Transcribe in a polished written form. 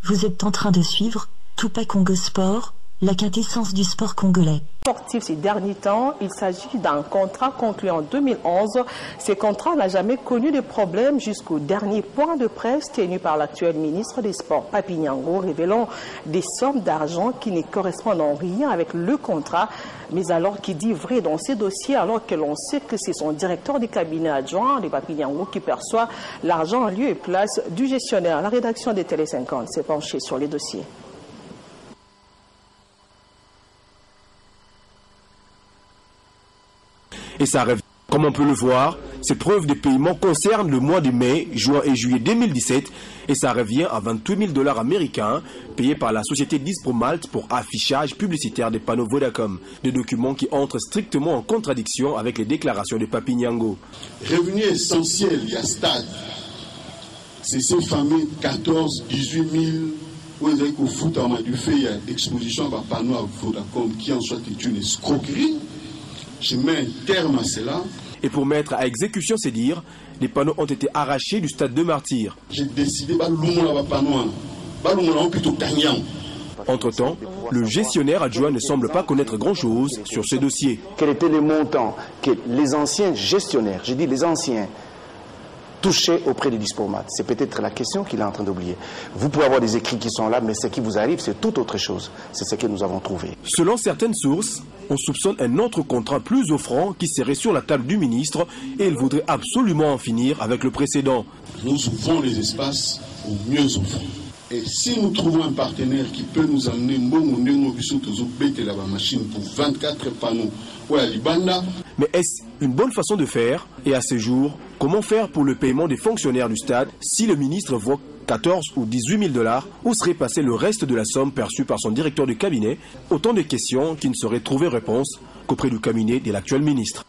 Vous êtes en train de suivre Tupa Congo Sport, la quintessence du sport congolais. Sportif ces derniers temps, il s'agit d'un contrat conclu en 2011. Ce contrat n'a jamais connu de problème jusqu'au dernier point de presse tenu par l'actuel ministre des Sports, Papi Nyango, révélant des sommes d'argent qui ne correspondent en rien avec le contrat, mais alors qui dit vrai dans ces dossiers, alors que l'on sait que c'est son directeur du cabinet adjoint, de Papi Nyango, qui perçoit l'argent en lieu et place du gestionnaire. La rédaction de Télé 50 s'est penchée sur les dossiers. Et ça revient. Comme on peut le voir, ces preuves de paiement concernent le mois de mai, juin et juillet 2017 et ça revient à 28 000 $ américains payés par la société Dispro Malte pour affichage publicitaire des panneaux Vodacom, des documents qui entrent strictement en contradiction avec les déclarations de Papi Nyango. Revenu essentiel, il y a stade. C'est ces fameux 14, 18 000 où ils ont foot en du fait, il y a exposition par panneau à Vodacom qui en soit une escroquerie. Je mets un terme à cela. Et pour mettre à exécution ces dires, les panneaux ont été arrachés du stade de Martyrs. J'ai décidé de Entre-temps, le gestionnaire adjoint ne semble pas connaître grand-chose sur ce dossier. Quel était le montant que les anciens gestionnaires, je dis les anciens, touchés auprès des Dispomat? C'est peut-être la question qu'il est en train d'oublier. Vous pouvez avoir des écrits qui sont là, mais ce qui vous arrive, c'est tout autre chose. C'est ce que nous avons trouvé. Selon certaines sources, on soupçonne un autre contrat plus offrant qui serait sur la table du ministre et il voudrait absolument en finir avec le précédent. Nous ouvrons les espaces au mieux offrant. Et si nous trouvons un partenaire qui peut nous amener la machine pour 24 panneaux, mais est-ce une bonne façon de faire? Et à ce jour, comment faire pour le paiement des fonctionnaires du stade si le ministre voit 14 ou 18 000 $? Où serait passé le reste de la somme perçue par son directeur de cabinet? Autant de questions qui ne sauraient trouver réponse qu'auprès du cabinet de l'actuel ministre.